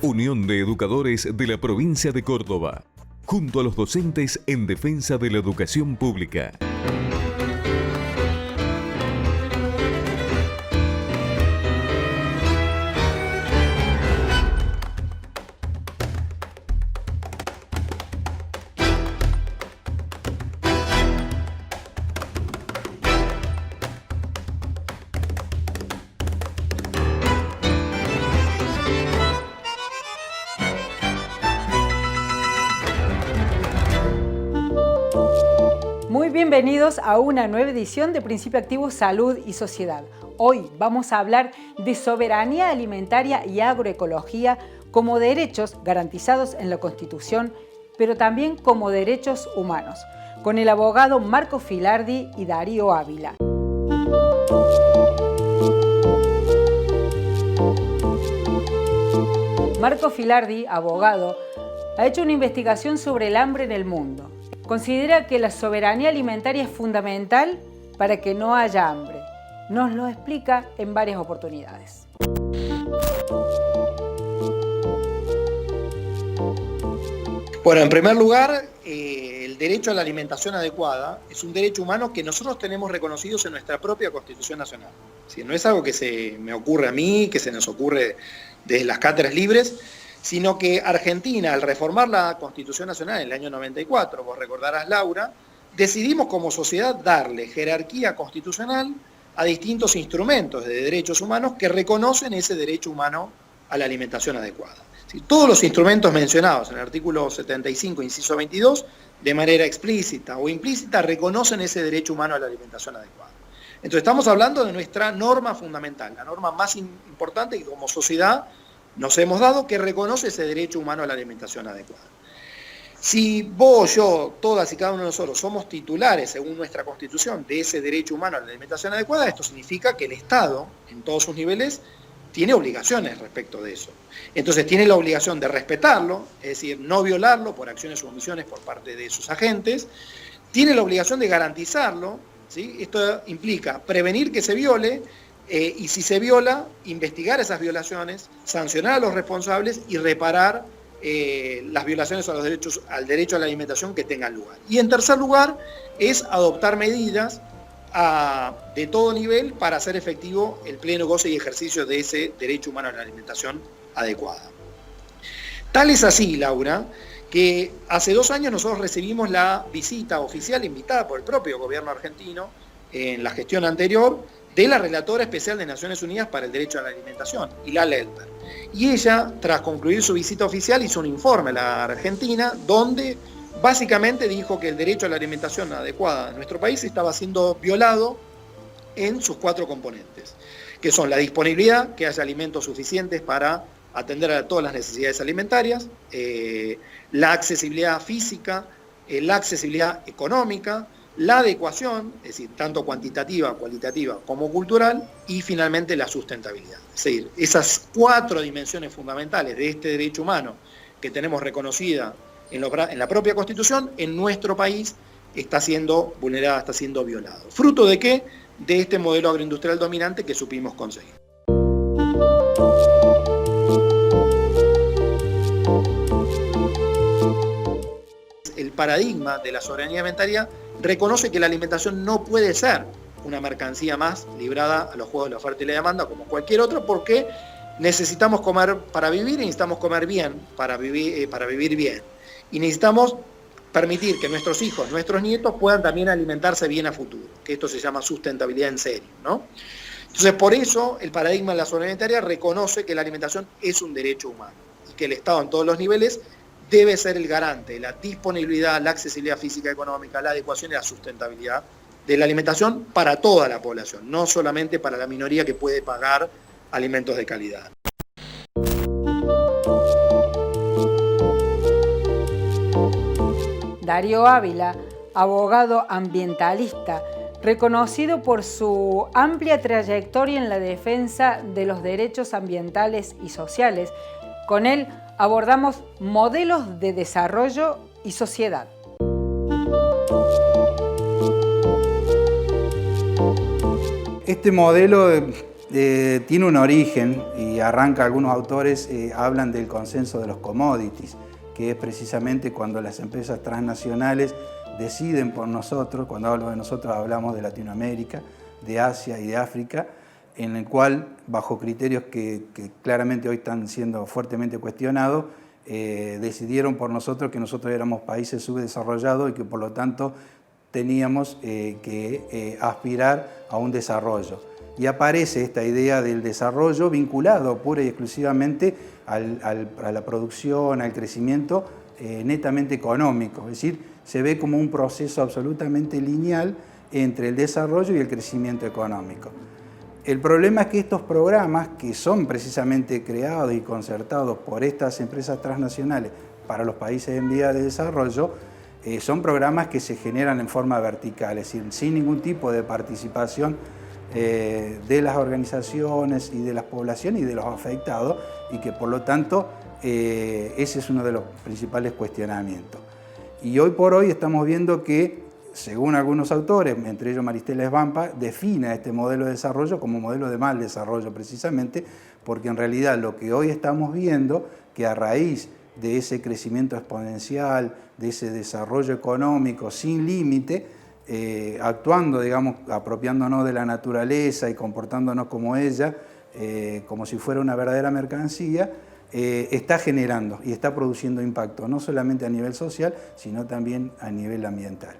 Unión de Educadores de la Provincia de Córdoba, junto a los docentes en defensa de la educación pública. Muy bienvenidos a una nueva edición de Principio Activo Salud y Sociedad. Hoy vamos a hablar de soberanía alimentaria y agroecología como derechos garantizados en la Constitución, pero también como derechos humanos, con el abogado Marco Filardi y Darío Ávila. Marco Filardi, abogado, ha hecho una investigación sobre el hambre en el mundo. Considera que la soberanía alimentaria es fundamental para que no haya hambre. Nos lo explica en varias oportunidades. Bueno, en primer lugar, el derecho a la alimentación adecuada es un derecho humano que nosotros tenemos reconocidos en nuestra propia Constitución Nacional. ¿Sí? No es algo que se me ocurre a mí, que se nos ocurre desde las cátedras libres, sino que Argentina, al reformar la Constitución Nacional en el año 94, vos recordarás, Laura, decidimos como sociedad darle jerarquía constitucional a distintos instrumentos de derechos humanos que reconocen ese derecho humano a la alimentación adecuada. ¿Sí? Todos los instrumentos mencionados en el artículo 75, inciso 22, de manera explícita o implícita, reconocen ese derecho humano a la alimentación adecuada. Entonces estamos hablando de nuestra norma fundamental, la norma más importante que como sociedad nos hemos dado, que reconoce ese derecho humano a la alimentación adecuada. Si vos, yo, todas y cada uno de nosotros somos titulares, según nuestra Constitución, de ese derecho humano a la alimentación adecuada, esto significa que el Estado, en todos sus niveles, tiene obligaciones respecto de eso. Entonces tiene la obligación de respetarlo, es decir, no violarlo por acciones o omisiones por parte de sus agentes, tiene la obligación de garantizarlo, ¿sí? Esto implica prevenir que se viole, y si se viola, investigar esas violaciones, sancionar a los responsables y reparar las violaciones a al derecho a la alimentación que tengan lugar. Y en tercer lugar, es adoptar medidas de todo nivel para hacer efectivo el pleno goce y ejercicio de ese derecho humano a la alimentación adecuada. Tal es así, Laura, que hace 2 años nosotros recibimos la visita oficial invitada por el propio gobierno argentino en la gestión anterior de la Relatora Especial de Naciones Unidas para el Derecho a la Alimentación, Hilal Elber. Y ella, tras concluir su visita oficial, hizo un informe a la Argentina donde básicamente dijo que el derecho a la alimentación adecuada en nuestro país estaba siendo violado en sus 4 componentes, que son la disponibilidad, que haya alimentos suficientes para atender a todas las necesidades alimentarias, la accesibilidad física, la accesibilidad económica, la adecuación, es decir, tanto cuantitativa, cualitativa como cultural, y finalmente la sustentabilidad. Es decir, esas 4 dimensiones fundamentales de este derecho humano que tenemos reconocida en la propia Constitución, en nuestro país está siendo vulnerada, está siendo violado. ¿Fruto de qué? De este modelo agroindustrial dominante que supimos conseguir. El paradigma de la soberanía alimentaria reconoce que la alimentación no puede ser una mercancía más librada a los juegos de la oferta y la demanda como cualquier otra, porque necesitamos comer para vivir y necesitamos comer bien para vivir bien. Y necesitamos permitir que nuestros hijos, nuestros nietos puedan también alimentarse bien a futuro, que esto se llama sustentabilidad en serio, ¿no? Entonces, por eso el paradigma de la soberanía alimentaria reconoce que la alimentación es un derecho humano y que el Estado en todos los niveles debe ser el garante de la disponibilidad, la accesibilidad física y económica, la adecuación y la sustentabilidad de la alimentación para toda la población, no solamente para la minoría que puede pagar alimentos de calidad. Darío Ávila, abogado ambientalista, reconocido por su amplia trayectoria en la defensa de los derechos ambientales y sociales. Con él abordamos modelos de desarrollo y sociedad. Este modelo tiene un origen y arranca, algunos autores hablan del consenso de los commodities, que es precisamente cuando las empresas transnacionales deciden por nosotros. Cuando hablo de nosotros hablamos de Latinoamérica, de Asia y de África, en el cual, bajo criterios que claramente hoy están siendo fuertemente cuestionados, decidieron por nosotros que nosotros éramos países subdesarrollados y que por lo tanto teníamos que aspirar a un desarrollo. Y aparece esta idea del desarrollo vinculado pura y exclusivamente a la producción, al crecimiento netamente económico. Es decir, se ve como un proceso absolutamente lineal entre el desarrollo y el crecimiento económico. El problema es que estos programas, que son precisamente creados y concertados por estas empresas transnacionales para los países en vía de desarrollo, son programas que se generan en forma vertical, es decir, sin ningún tipo de participación de las organizaciones y de las poblaciones y de los afectados, y que por lo tanto ese es uno de los principales cuestionamientos. Y hoy por hoy estamos viendo que, según algunos autores, entre ellos Maristela Svampa, define este modelo de desarrollo como modelo de mal desarrollo precisamente, porque en realidad lo que hoy estamos viendo, que a raíz de ese crecimiento exponencial, de ese desarrollo económico sin límite, actuando, digamos, apropiándonos de la naturaleza y comportándonos como ella, como si fuera una verdadera mercancía, está generando y está produciendo impacto, no solamente a nivel social, sino también a nivel ambiental.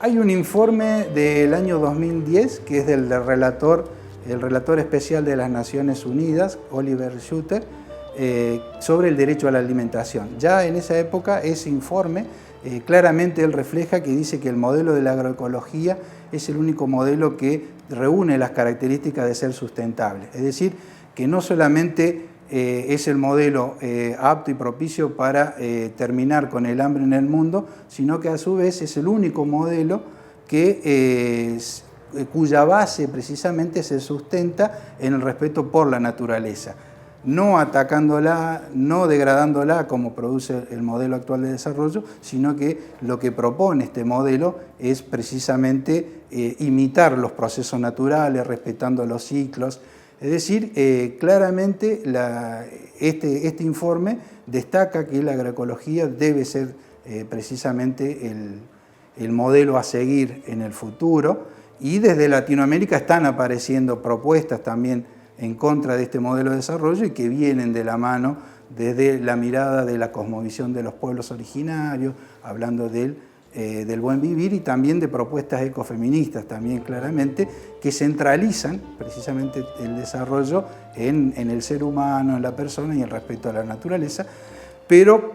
Hay un informe del año 2010 que es el relator especial de las Naciones Unidas, Oliver Schuster, sobre el derecho a la alimentación. Ya en esa época ese informe claramente él refleja que dice que el modelo de la agroecología es el único modelo que reúne las características de ser sustentable. Es decir, que no solamente es el modelo apto y propicio para terminar con el hambre en el mundo, sino que a su vez es el único modelo cuya base precisamente se sustenta en el respeto por la naturaleza, no atacándola, no degradándola como produce el modelo actual de desarrollo, sino que lo que propone este modelo es precisamente imitar los procesos naturales, respetando los ciclos. Es decir, claramente este informe destaca que la agroecología debe ser precisamente el modelo a seguir en el futuro, y desde Latinoamérica están apareciendo propuestas también en contra de este modelo de desarrollo y que vienen de la mano desde la mirada de la cosmovisión de los pueblos originarios, hablando del buen vivir, y también de propuestas ecofeministas también claramente, que centralizan precisamente el desarrollo en el ser humano, en la persona y el respeto a la naturaleza, pero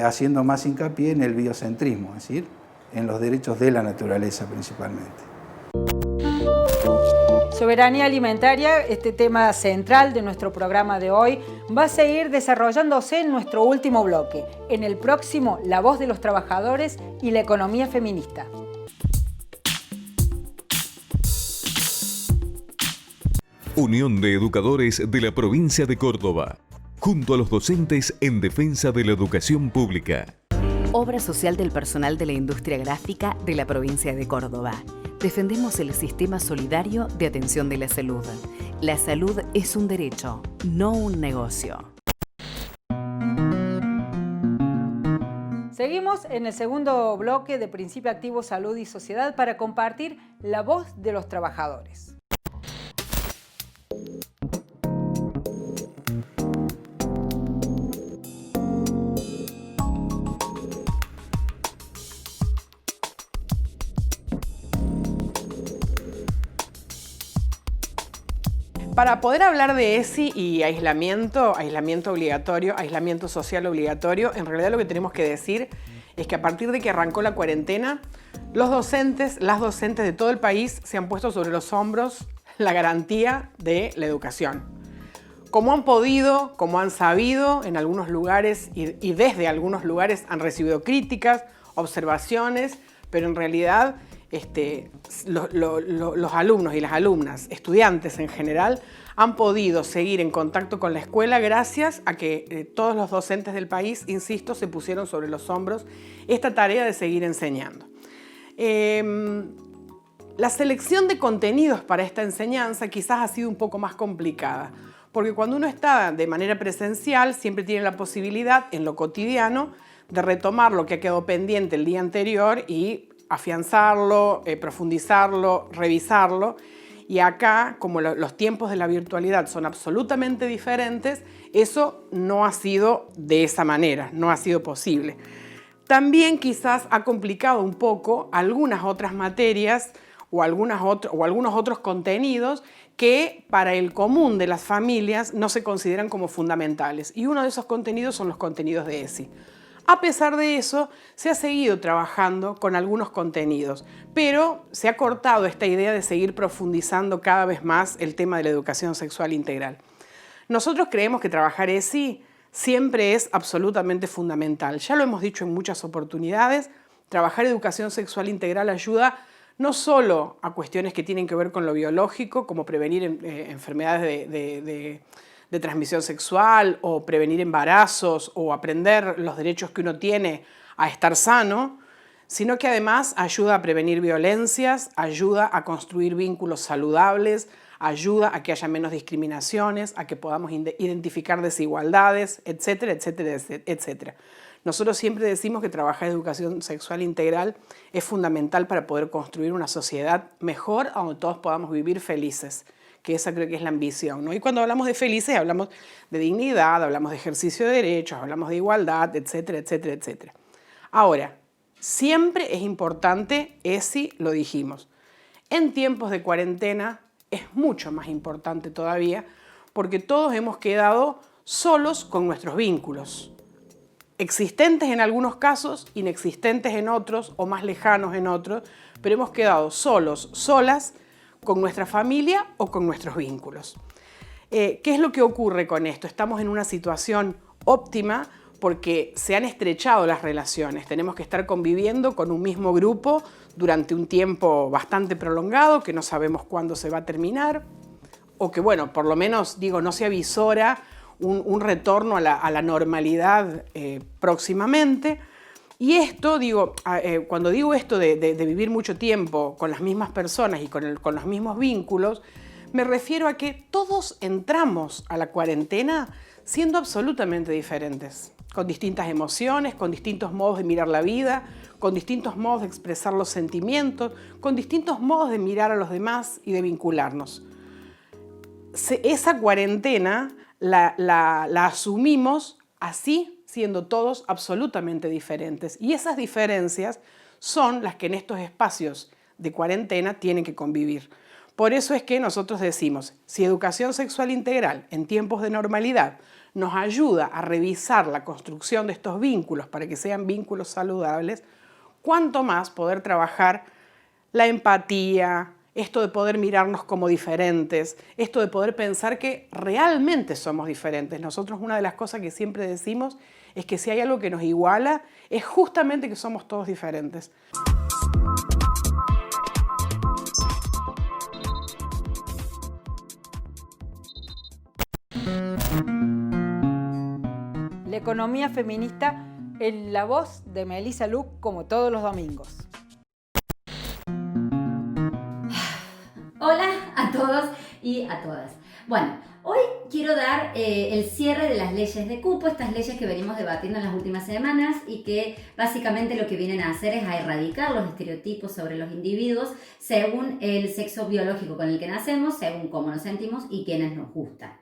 haciendo más hincapié en el biocentrismo, es decir, en los derechos de la naturaleza principalmente. Soberanía alimentaria, este tema central de nuestro programa de hoy, va a seguir desarrollándose en nuestro último bloque. En el próximo, la voz de los trabajadores y la economía feminista. Unión de Educadores de la Provincia de Córdoba, junto a los docentes en defensa de la educación pública. Obra social del personal de la industria gráfica de la provincia de Córdoba. Defendemos el sistema solidario de atención de la salud. La salud es un derecho, no un negocio. Seguimos en el segundo bloque de Principio Activo Salud y Sociedad para compartir la voz de los trabajadores. Para poder hablar de ESI y aislamiento obligatorio, aislamiento social obligatorio, en realidad lo que tenemos que decir es que a partir de que arrancó la cuarentena, las docentes de todo el país se han puesto sobre los hombros la garantía de la educación. Como han podido, como han sabido, en algunos lugares y desde algunos lugares han recibido críticas, observaciones, pero en realidad los alumnos y las alumnas, estudiantes en general, han podido seguir en contacto con la escuela gracias a que todos los docentes del país, insisto, se pusieron sobre los hombros esta tarea de seguir enseñando. La selección de contenidos para esta enseñanza quizás ha sido un poco más complicada, porque cuando uno está de manera presencial siempre tiene la posibilidad en lo cotidiano de retomar lo que ha quedado pendiente el día anterior y afianzarlo, profundizarlo, revisarlo. Y acá, como los tiempos de la virtualidad son absolutamente diferentes, eso no ha sido de esa manera, no ha sido posible. También quizás ha complicado un poco algunas otras materias o algunos otros contenidos que para el común de las familias no se consideran como fundamentales. Y uno de esos contenidos son los contenidos de ESI. A pesar de eso, se ha seguido trabajando con algunos contenidos, pero se ha cortado esta idea de seguir profundizando cada vez más el tema de la educación sexual integral. Nosotros creemos que trabajar ESI siempre es absolutamente fundamental. Ya lo hemos dicho en muchas oportunidades, trabajar educación sexual integral ayuda no solo a cuestiones que tienen que ver con lo biológico, como prevenir enfermedades de transmisión sexual o prevenir embarazos o aprender los derechos que uno tiene a estar sano, sino que además ayuda a prevenir violencias, ayuda a construir vínculos saludables, ayuda a que haya menos discriminaciones, a que podamos identificar desigualdades, etcétera, etcétera, etcétera. Nosotros siempre decimos que trabajar educación sexual integral es fundamental para poder construir una sociedad mejor donde todos podamos vivir felices, que esa creo que es la ambición, ¿no? Y cuando hablamos de felices hablamos de dignidad, hablamos de ejercicio de derechos, hablamos de igualdad, etcétera, etcétera, etcétera. Ahora, siempre es importante, ESI, lo dijimos, en tiempos de cuarentena es mucho más importante todavía porque todos hemos quedado solos con nuestros vínculos, existentes en algunos casos, inexistentes en otros o más lejanos en otros, pero hemos quedado solos, solas, con nuestra familia o con nuestros vínculos. ¿Qué es lo que ocurre con esto? Estamos en una situación óptima porque se han estrechado las relaciones. Tenemos que estar conviviendo con un mismo grupo durante un tiempo bastante prolongado, que no sabemos cuándo se va a terminar, o que, bueno, por lo menos, digo, no se avisora un retorno a la normalidad próximamente. Y esto, digo, cuando digo esto de vivir mucho tiempo con las mismas personas y con los mismos vínculos, me refiero a que todos entramos a la cuarentena siendo absolutamente diferentes, con distintas emociones, con distintos modos de mirar la vida, con distintos modos de expresar los sentimientos, con distintos modos de mirar a los demás y de vincularnos. Esa cuarentena la asumimos así, siendo todos absolutamente diferentes. Y esas diferencias son las que en estos espacios de cuarentena tienen que convivir. Por eso es que nosotros decimos, si educación sexual integral en tiempos de normalidad nos ayuda a revisar la construcción de estos vínculos para que sean vínculos saludables, cuánto más poder trabajar la empatía, esto de poder mirarnos como diferentes, esto de poder pensar que realmente somos diferentes. Nosotros una de las cosas que siempre decimos es que si hay algo que nos iguala, es justamente que somos todos diferentes. La economía feminista en la voz de Melissa Luc, como todos los domingos. Hola a todos y a todas. Bueno, hoy quiero dar el cierre de las leyes de cupo, estas leyes que venimos debatiendo en las últimas semanas y que básicamente lo que vienen a hacer es a erradicar los estereotipos sobre los individuos según el sexo biológico con el que nacemos, según cómo nos sentimos y quiénes nos gustan.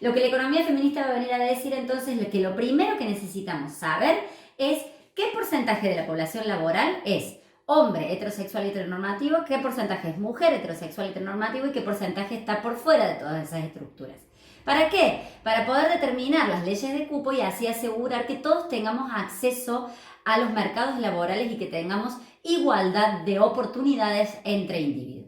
Lo que la economía feminista va a venir a decir entonces es que lo primero que necesitamos saber es qué porcentaje de la población laboral es hombre heterosexual heteronormativo, qué porcentaje es mujer heterosexual heteronormativo y qué porcentaje está por fuera de todas esas estructuras. ¿Para qué? Para poder determinar las leyes de cupo y así asegurar que todos tengamos acceso a los mercados laborales y que tengamos igualdad de oportunidades entre individuos.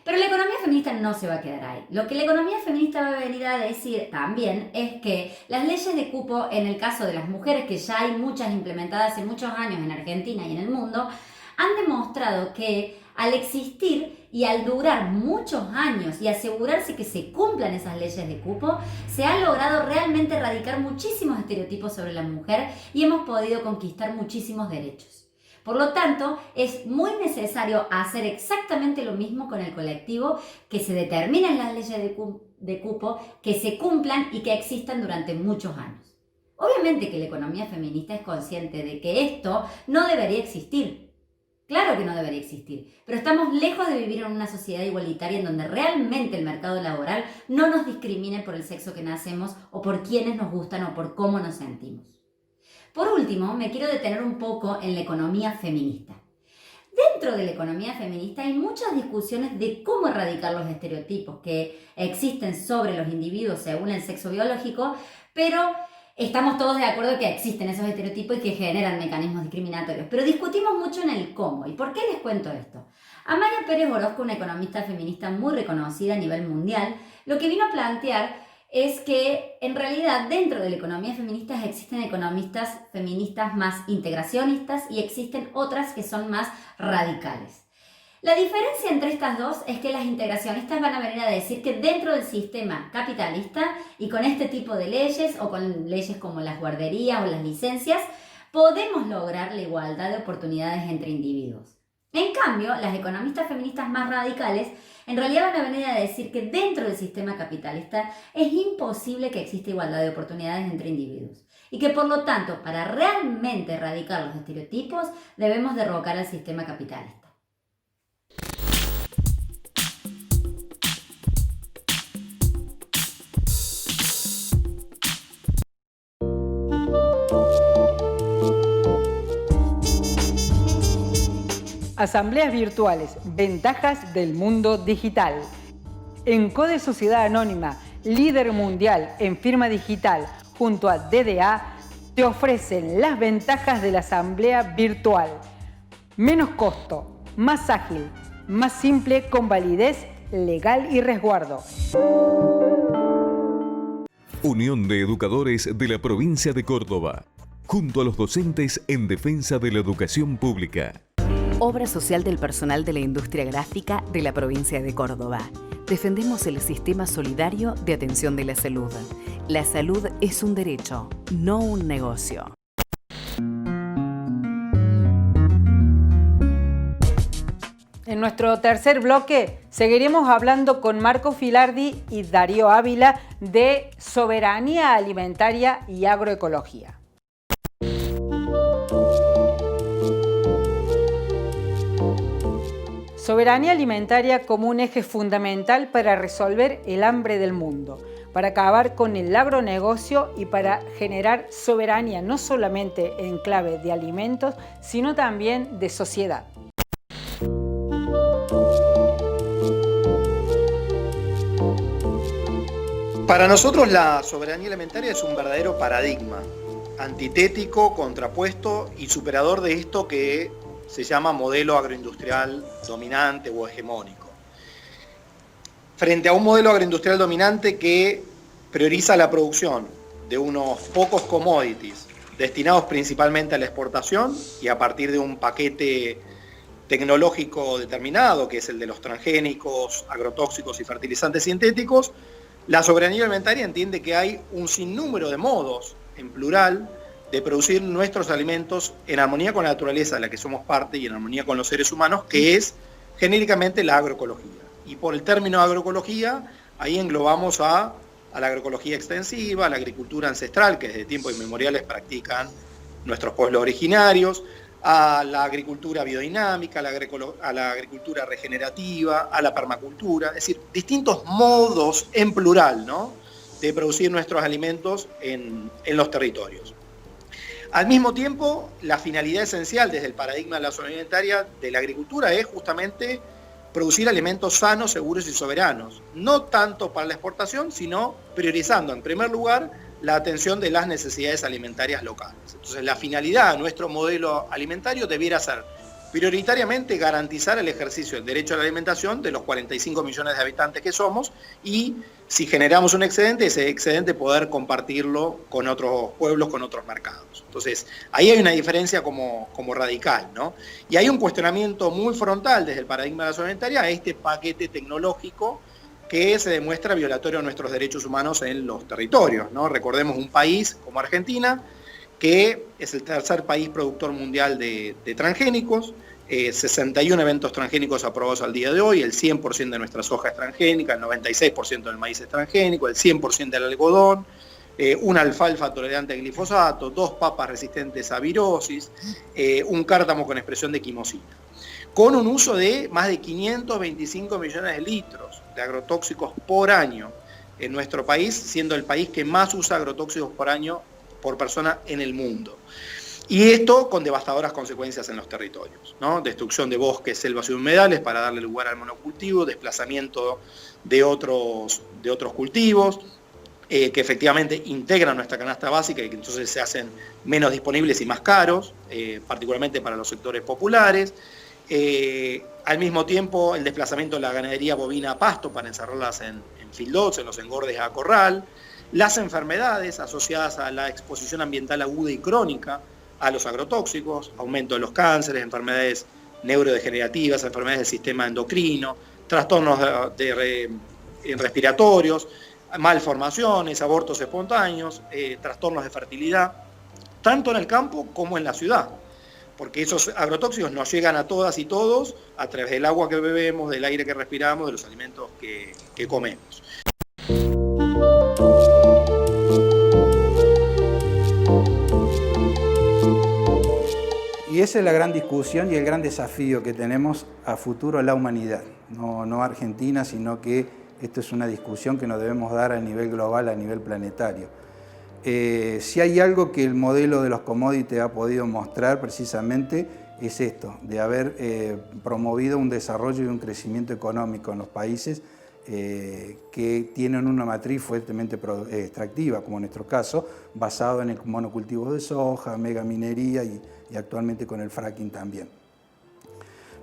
Pero la economía feminista no se va a quedar ahí. Lo que la economía feminista va a venir a decir también es que las leyes de cupo, en el caso de las mujeres, que ya hay muchas implementadas hace muchos años en Argentina y en el mundo, han demostrado que al existir y al durar muchos años y asegurarse que se cumplan esas leyes de cupo, se ha logrado realmente erradicar muchísimos estereotipos sobre la mujer y hemos podido conquistar muchísimos derechos. Por lo tanto, es muy necesario hacer exactamente lo mismo con el colectivo, que se determinen las leyes de cupo, que se cumplan y que existan durante muchos años. Obviamente que la economía feminista es consciente de que esto no debería existir. Claro que no debería existir, pero estamos lejos de vivir en una sociedad igualitaria en donde realmente el mercado laboral no nos discrimine por el sexo que nacemos o por quiénes nos gustan o por cómo nos sentimos. Por último, me quiero detener un poco en la economía feminista. Dentro de la economía feminista hay muchas discusiones de cómo erradicar los estereotipos que existen sobre los individuos según el sexo biológico, pero estamos todos de acuerdo que existen esos estereotipos y que generan mecanismos discriminatorios. Pero discutimos mucho en el cómo. ¿Y por qué les cuento esto? Amaya Pérez Orozco, una economista feminista muy reconocida a nivel mundial, lo que vino a plantear es que en realidad dentro de la economía feminista existen economistas feministas más integracionistas y existen otras que son más radicales. La diferencia entre estas dos es que las integracionistas van a venir a decir que dentro del sistema capitalista y con este tipo de leyes o con leyes como las guarderías o las licencias, podemos lograr la igualdad de oportunidades entre individuos. En cambio, las economistas feministas más radicales en realidad van a venir a decir que dentro del sistema capitalista es imposible que exista igualdad de oportunidades entre individuos y que por lo tanto, para realmente erradicar los estereotipos, debemos derrocar al sistema capitalista. Asambleas virtuales, ventajas del mundo digital. En Code Sociedad Anónima, líder mundial en firma digital, junto a DDA, te ofrecen las ventajas de la asamblea virtual. Menos costo, más ágil, más simple, con validez legal y resguardo. Unión de Educadores de la Provincia de Córdoba, junto a los docentes en defensa de la educación pública. Obra social del personal de la industria gráfica de la provincia de Córdoba. Defendemos el sistema solidario de atención de la salud. La salud es un derecho, no un negocio. En nuestro tercer bloque seguiremos hablando con Marco Filardi y Darío Ávila de soberanía alimentaria y agroecología. Soberanía alimentaria como un eje fundamental para resolver el hambre del mundo, para acabar con el agronegocio y para generar soberanía no solamente en clave de alimentos, sino también de sociedad. Para nosotros la soberanía alimentaria es un verdadero paradigma, antitético, contrapuesto y superador de esto que se llama modelo agroindustrial dominante o hegemónico. Frente a un modelo agroindustrial dominante que prioriza la producción de unos pocos commodities destinados principalmente a la exportación y a partir de un paquete tecnológico determinado, que es el de los transgénicos, agrotóxicos y fertilizantes sintéticos, la soberanía alimentaria entiende que hay un sinnúmero de modos, en plural, de producir nuestros alimentos en armonía con la naturaleza de la que somos parte y en armonía con los seres humanos, que es genéricamente la agroecología. Y por el término agroecología, ahí englobamos a la agroecología extensiva, a la agricultura ancestral, que desde tiempos inmemoriales practican nuestros pueblos originarios, a la agricultura biodinámica, a la agricultura regenerativa, a la permacultura, es decir, distintos modos en plural, ¿no?, de producir nuestros alimentos en los territorios. Al mismo tiempo, la finalidad esencial desde el paradigma de la soberanía alimentaria de la agricultura es justamente producir alimentos sanos, seguros y soberanos, no tanto para la exportación, sino priorizando en primer lugar la atención de las necesidades alimentarias locales. Entonces, la finalidad de nuestro modelo alimentario debiera ser prioritariamente garantizar el ejercicio del derecho a la alimentación de los 45 millones de habitantes que somos y si generamos un excedente, ese excedente poder compartirlo con otros pueblos, con otros mercados. Entonces, ahí hay una diferencia como radical, ¿no? Y hay un cuestionamiento muy frontal desde el paradigma de la soberanía alimentaria a este paquete tecnológico que se demuestra violatorio a nuestros derechos humanos en los territorios, ¿no? Recordemos un país como Argentina, que es el tercer país productor mundial de transgénicos, 61 eventos transgénicos aprobados al día de hoy, el 100% de nuestra soja es transgénica, el 96% del maíz es transgénico, el 100% del algodón, una alfalfa tolerante al glifosato, 2 papas resistentes a virosis, un cártamo con expresión de quimosina, con un uso de más de 525 millones de litros de agrotóxicos por año en nuestro país, siendo el país que más usa agrotóxicos por año por persona en el mundo. Y esto con devastadoras consecuencias en los territorios, ¿no? Destrucción de bosques, selvas y humedales para darle lugar al monocultivo, desplazamiento de otros cultivos, que efectivamente integran nuestra canasta básica y que entonces se hacen menos disponibles y más caros, particularmente para los sectores populares. Al mismo tiempo, el desplazamiento de la ganadería bovina a pasto para encerrarlas en feedlots, en los engordes a corral. Las enfermedades asociadas a la exposición ambiental aguda y crónica a los agrotóxicos, aumento de los cánceres, enfermedades neurodegenerativas, enfermedades del sistema endocrino, trastornos respiratorios, malformaciones, abortos espontáneos, trastornos de fertilidad, tanto en el campo como en la ciudad, porque esos agrotóxicos nos llegan a todas y todos a través del agua que bebemos, del aire que respiramos, de los alimentos que comemos. Y esa es la gran discusión y el gran desafío que tenemos a futuro la humanidad, no Argentina, sino que esto es una discusión que nos debemos dar a nivel global, a nivel planetario. Si hay algo que el modelo de los commodities ha podido mostrar precisamente es esto, de haber promovido un desarrollo y un crecimiento económico en los países que tienen una matriz fuertemente extractiva, como en nuestro caso, basado en el monocultivo de soja, megaminería y actualmente con el fracking también.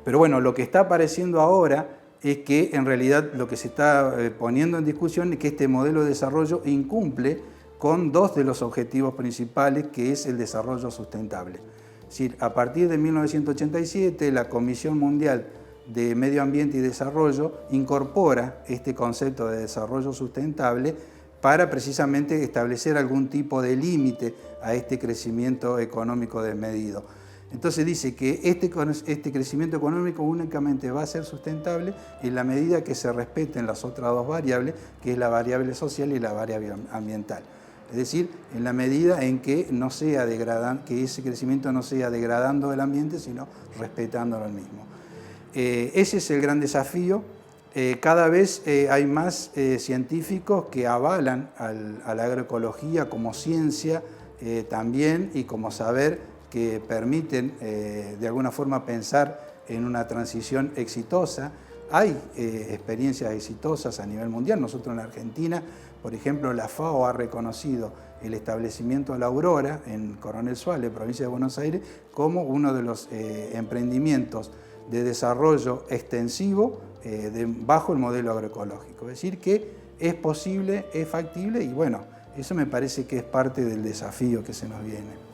Pero bueno, lo que está apareciendo ahora es que en realidad lo que se está poniendo en discusión es que este modelo de desarrollo incumple con 2 de los objetivos principales, que es el desarrollo sustentable. Es decir, a partir de 1987, la Comisión Mundial de Medio Ambiente y Desarrollo incorpora este concepto de desarrollo sustentable para precisamente establecer algún tipo de límite a este crecimiento económico desmedido. Entonces dice que este crecimiento económico únicamente va a ser sustentable en la medida que se respeten las otras 2 variables, que es la variable social y la variable ambiental. Es decir, en la medida en que que ese crecimiento no sea degradando el ambiente, sino respetándolo al mismo. Ese es el gran desafío. Cada vez hay más científicos que avalan a la agroecología como ciencia también y como saber que permiten de alguna forma pensar en una transición exitosa. Hay experiencias exitosas a nivel mundial. Nosotros en Argentina, por ejemplo, la FAO ha reconocido el establecimiento de la Aurora en Coronel Suárez, provincia de Buenos Aires, como uno de los emprendimientos de desarrollo extensivo bajo el modelo agroecológico. Es decir, que es posible, es factible y bueno, eso me parece que es parte del desafío que se nos viene.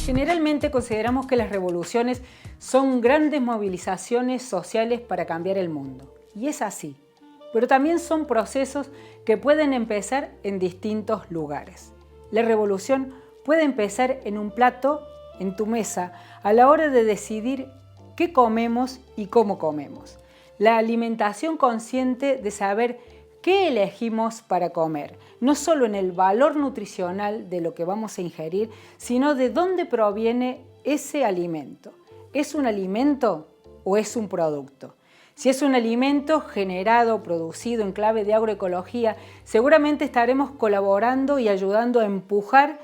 Generalmente consideramos que las revoluciones son grandes movilizaciones sociales para cambiar el mundo. Y es así. Pero también son procesos que pueden empezar en distintos lugares. La revolución puede empezar en un plato, en tu mesa, a la hora de decidir qué comemos y cómo comemos. La alimentación consciente de saber qué elegimos para comer, no solo en el valor nutricional de lo que vamos a ingerir, sino de dónde proviene ese alimento. ¿Es un alimento o es un producto? Si es un alimento generado, producido en clave de agroecología, seguramente estaremos colaborando y ayudando a empujar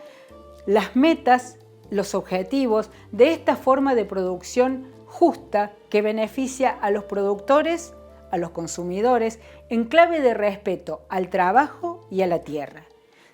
las metas, los objetivos de esta forma de producción justa que beneficia a los productores, a los consumidores, en clave de respeto al trabajo y a la tierra.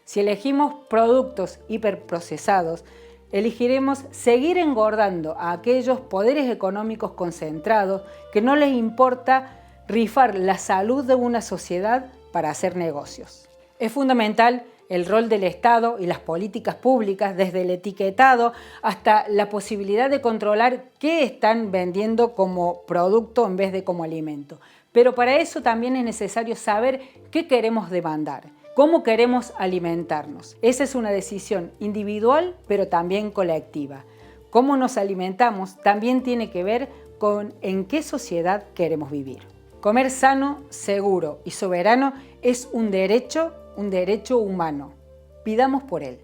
Si elegimos productos hiperprocesados, elegiremos seguir engordando a aquellos poderes económicos concentrados que no les importa rifar la salud de una sociedad para hacer negocios. Es fundamental el rol del Estado y las políticas públicas, desde el etiquetado hasta la posibilidad de controlar qué están vendiendo como producto en vez de como alimento. Pero para eso también es necesario saber qué queremos demandar, cómo queremos alimentarnos. Esa es una decisión individual, pero también colectiva. Cómo nos alimentamos también tiene que ver con en qué sociedad queremos vivir. Comer sano, seguro y soberano es un derecho humano. Pidamos por él.